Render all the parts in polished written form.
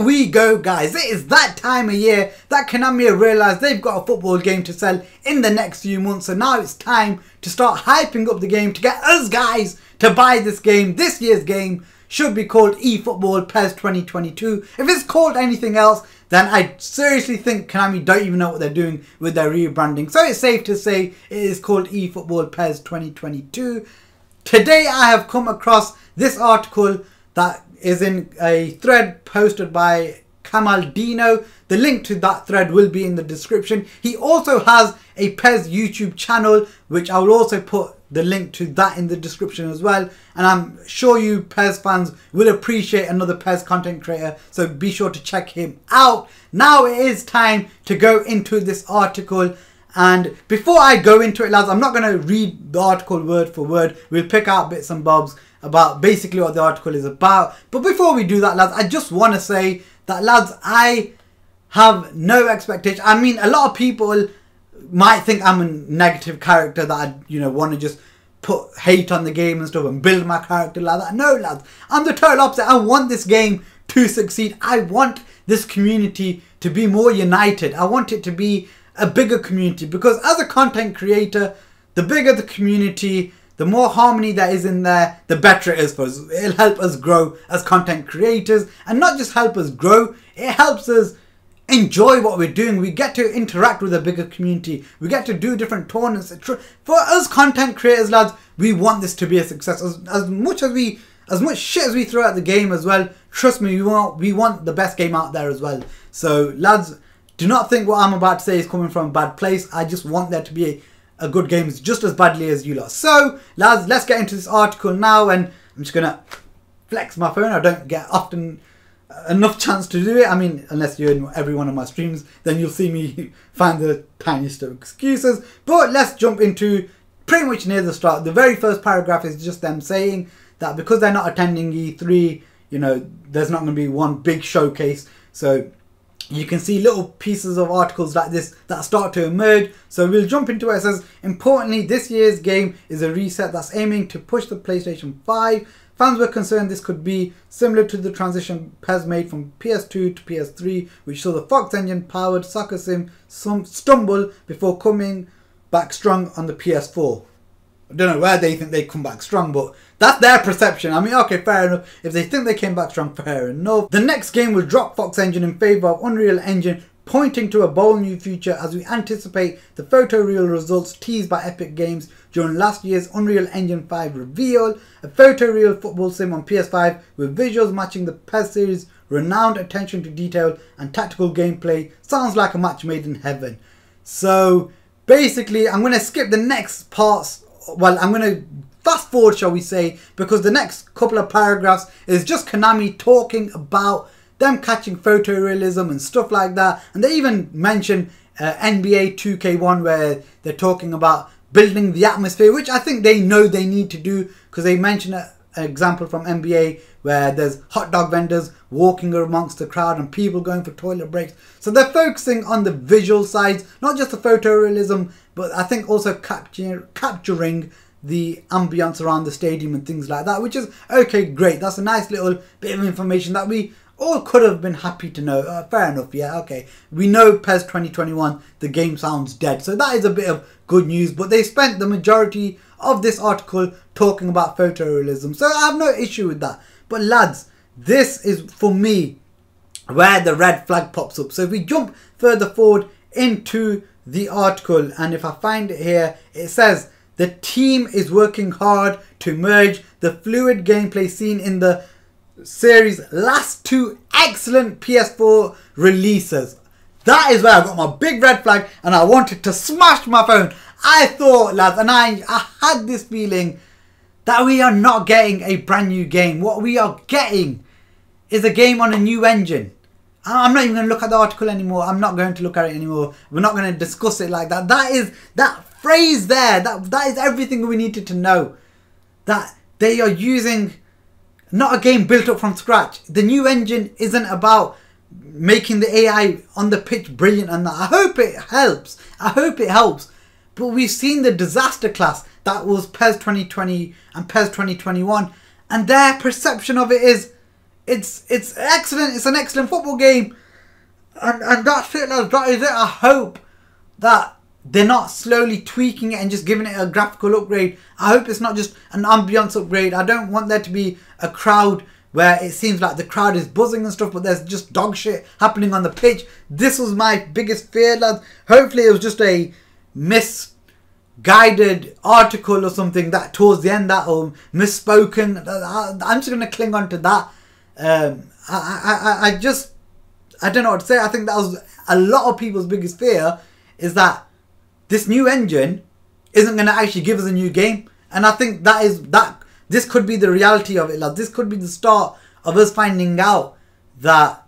we go, guys. It is that time of year that Konami have realised they've got a football game to sell in the next few months. So now it's time to start hyping up the game to get us guys to buy this game. This year's game should be called eFootball PES 2022. If it's called anything else, then I seriously think Konami don't even know what they're doing with their rebranding. So it's safe to say it is called eFootball PES 2022. Today I have come across this article that is in a thread posted by Kamaldino. The link to that thread will be in the description. He also has a PES YouTube channel, which I will also put the link to that in the description as well. And I'm sure you PES fans will appreciate another PES content creator, so be sure to check him out. Now it is time to go into this article. And before I go into it, lads, I'm not going to read the article word for word. We'll pick out bits and bobs about basically what the article is about. But before we do that, lads, I just want to say that, lads, I have no expectation. I mean, a lot of people might think I'm a negative character, that I, you know, want to just put hate on the game and stuff and build my character like that. No, lads, I'm the total opposite. I want this game to succeed. I want this community to be more united. I want it to be a bigger community, because as a content creator, the bigger the community, the more harmony there is in there, the better it is for us. It'll help us grow as content creators, and not just help us grow, it helps us enjoy what we're doing. We get to interact with a bigger community. We get to do different tournaments. For us content creators, lads, we want this to be a success. As much shit as we throw at the game as well, trust me, we want the best game out there as well. So, lads, do not think what I'm about to say is coming from a bad place. I just want there to be a good game just as badly as you lot. So, lads, let's get into this article now, and I'm just going to flex my phone. I don't get often enough chance to do it. I mean, unless you're in every one of my streams, then you'll see me find the tiniest of excuses. But let's jump into pretty much near the start. The very first paragraph is just them saying that because they're not attending E3, you know, there's not going to be one big showcase. So you can see little pieces of articles like this that start to emerge. So we'll jump into it. It says, importantly, this year's game is a reset that's aiming to push the PlayStation 5. Fans were concerned this could be similar to the transition PES made from PS2 to PS3, which saw the Fox engine powered soccer sim stumble before coming back strong on the PS4. I don't know where they think they come back strong, but that's their perception. I mean, okay, fair enough. If they think they came back strong, fair enough. The next game will drop Fox Engine in favour of Unreal Engine, pointing to a bold new future as we anticipate the photoreal results teased by Epic Games during last year's Unreal Engine 5 reveal. A photoreal football sim on PS5 with visuals matching the PES series' renowned attention to detail and tactical gameplay sounds like a match made in heaven. So basically, I'm going to skip the next parts. Well, I'm going to fast forward, shall we say, because the next couple of paragraphs is just Konami talking about them catching photorealism and stuff like that. And they even mention NBA 2K1, where they're talking about building the atmosphere, which I think they know they need to do, because they mention an example from NBA where there's hot dog vendors walking amongst the crowd and people going for toilet breaks. So they're focusing on the visual sides, not just the photorealism, but I think also capturing the ambience around the stadium and things like that, which is okay, great. That's a nice little bit of information that we all could have been happy to know. Fair enough, yeah, okay. We know PES 2021, the game sounds dead. So that is a bit of good news. But they spent the majority of this article talking about photorealism. So I have no issue with that. But lads, this is, for me, where the red flag pops up. So if we jump further forward into the article, and if I find it here, it says, the team is working hard to merge the fluid gameplay seen in the series' last two excellent PS4 releases. That is where I got my big red flag, and I wanted to smash my phone. I thought, lads, and I had this feeling that we are not getting a brand new game. What we are getting is a game on a new engine. I'm not even going to look at the article anymore. I'm not going to look at it anymore. We're not going to discuss it like that. That phrase there, that is everything we needed to know. That they are using not a game built up from scratch. The new engine isn't about making the AI on the pitch brilliant and that. I hope it helps. I hope it helps. But we've seen the disaster class that was PES 2020 and PES 2021. And their perception of it is, it's excellent. It's an excellent football game, and that's it, lads. That is it. I hope that they're not slowly tweaking it and just giving it a graphical upgrade. I hope it's not just an ambience upgrade. I don't want there to be a crowd where it seems like the crowd is buzzing and stuff, but there's just dog shit happening on the pitch. This was my biggest fear, lads. Hopefully it was just a misguided article or something that towards the end that or misspoken. I'm just going to cling on to that. I don't know what to say. I think that was a lot of people's biggest fear, is that this new engine isn't going to actually give us a new game. And I think this could be the reality of it, lads. This could be the start of us finding out that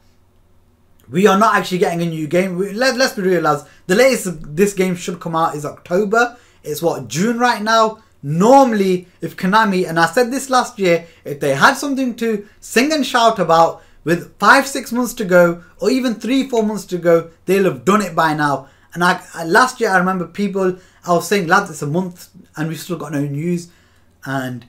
we are not actually getting a new game. Let's be real, lads. The latest this game should come out is October. It's what, June right now? Normally, if Konami, and I said this last year, if they had something to sing and shout about with 5-6 months to go, or even 3-4 months to go, they'll have done it by now. And last year I remember I was saying, lads, it's a month and we've still got no news. And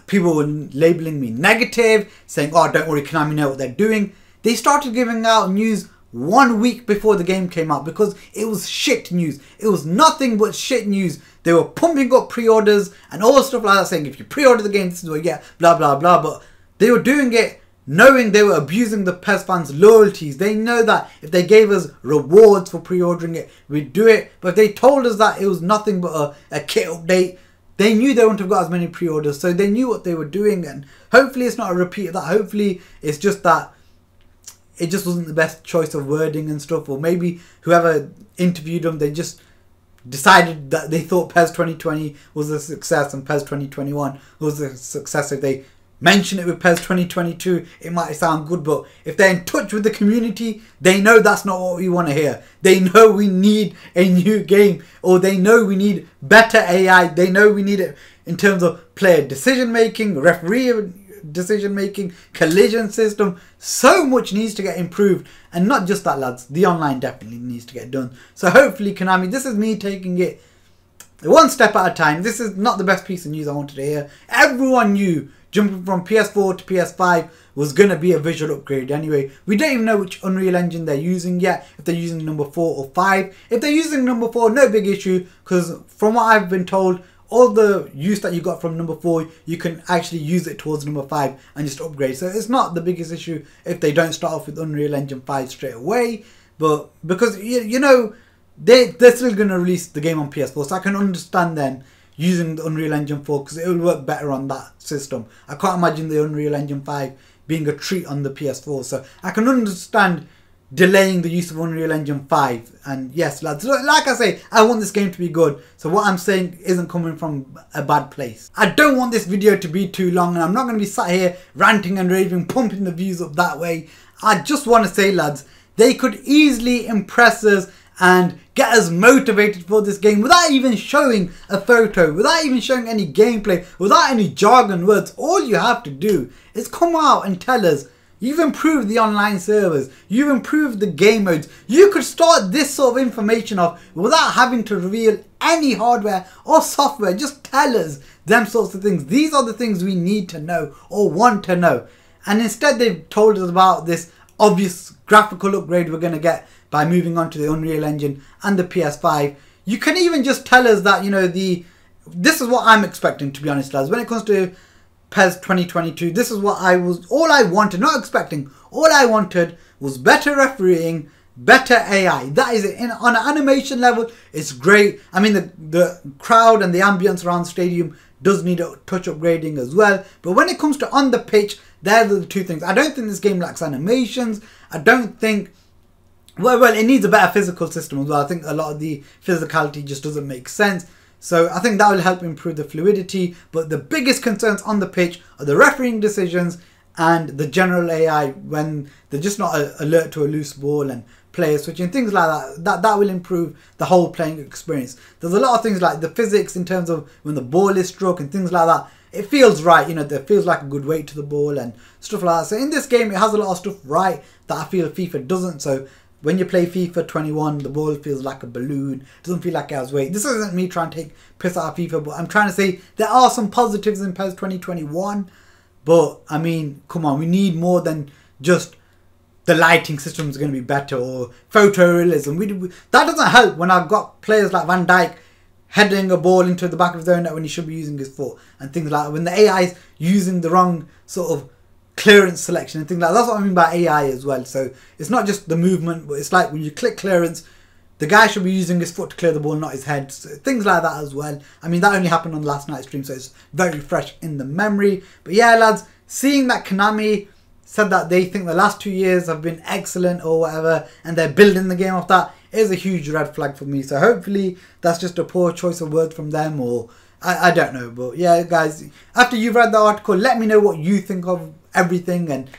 people were labelling me negative, saying, oh, don't worry, Konami know what they're doing. They started giving out news 1 week before the game came out because it was shit news. It was nothing but shit news. They were pumping up pre-orders and all stuff like that, saying if you pre-order the game, this is what you get, blah, blah, blah. But they were doing it knowing they were abusing the PES fans' loyalties. They know that if they gave us rewards for pre-ordering it, we'd do it. But if they told us that it was nothing but a kit update, they knew they wouldn't have got as many pre-orders. So they knew what they were doing. And hopefully it's not a repeat of that. Hopefully it's just that it just wasn't the best choice of wording and stuff. Or maybe whoever interviewed them, they just decided that they thought PES 2020 was a success and PES 2021 was a success. If they mention it with PES 2022, it might sound good, but if they're in touch with the community, they know that's not what we want to hear. They know we need a new game, or they know we need better AI. They know we need it in terms of player decision making, referee decision making, collision system. So much needs to get improved, and not just that, lads. The online definitely needs to get done. So hopefully Konami, this is me taking it one step at a time. This is not the best piece of news I wanted to hear. Everyone knew jumping from PS4 to PS5 was going to be a visual upgrade anyway. We don't even know which Unreal Engine they're using yet, if they're using number 4 or 5. If they're using number 4, no big issue, because from what I've been told, all the use that you got from number 4, you can actually use it towards number 5 and just upgrade. So it's not the biggest issue if they don't start off with Unreal Engine 5 straight away. But because, you know, they're still going to release the game on PS4, so I can understand then using the Unreal Engine 4 because it will work better on that system. I can't imagine the Unreal Engine 5 being a treat on the PS4, so I can understand delaying the use of Unreal Engine 5. And yes, lads, like I say, I want this game to be good, so what I'm saying isn't coming from a bad place. I don't want this video to be too long, and I'm not going to be sat here ranting and raving, pumping the views up that way. I just want to say, lads, they could easily impress us and get us motivated for this game without even showing a photo, without even showing any gameplay, without any jargon words. All you have to do is come out and tell us you've improved the online servers, you've improved the game modes. You could start this sort of information off without having to reveal any hardware or software. Just tell us them sorts of things. These are the things we need to know or want to know. And instead they've told us about this obvious graphical upgrade we're going to get by moving on to the Unreal Engine and the PS5. You can even just tell us that, you know, this is what I'm expecting, to be honest, lads. When it comes to PES 2022, this is what all I wanted, not expecting. All I wanted was better refereeing, better AI. That is it. On an animation level, it's great. I mean, the crowd and the ambience around the stadium does need a touch upgrading as well. But when it comes to on the pitch, they're the two things. I don't think this game lacks animations. I don't think... Well, it needs a better physical system as well. I think a lot of the physicality just doesn't make sense. So I think that will help improve the fluidity. But the biggest concerns on the pitch are the refereeing decisions and the general AI when they're just not alert to a loose ball and player switching, things like that. That will improve the whole playing experience. There's a lot of things like the physics in terms of when the ball is struck and things like that. It feels right, you know, there feels like a good weight to the ball and stuff like that. So in this game, it has a lot of stuff right that I feel FIFA doesn't. So when you play FIFA 21, the ball feels like a balloon. It doesn't feel like it has weight. This isn't me trying to take piss out of FIFA, but I'm trying to say there are some positives in PES 2021. But I mean, come on, we need more than just the lighting system is going to be better or photorealism. That doesn't help when I've got players like Van Dijk heading a ball into the back of their net when he should be using his foot and things like that. When the AI is using the wrong sort of clearance selection and things like that. That's what I mean by AI as well. So it's not just the movement, but it's like when you click clearance, the guy should be using his foot to clear the ball, not his head. So things like that as well. I mean, that only happened on last night's stream, so it's very fresh in the memory. But yeah, lads, seeing that Konami said that they think the last 2 years have been excellent or whatever, and they're building the game off that, is a huge red flag for me. So hopefully that's just a poor choice of words from them, or I don't know. But yeah, guys, after you've read the article, let me know what you think of everything, and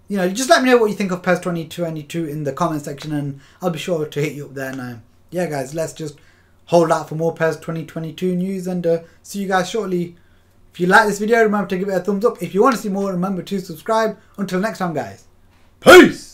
you know, just let me know what you think of PES 2022 in the comment section, and I'll be sure to hit you up there. Now, yeah, guys, let's just hold out for more PES 2022 news, and see you guys shortly. If you like this video, remember to give it a thumbs up. If you want to see more, remember to subscribe. Until next time, guys. Peace!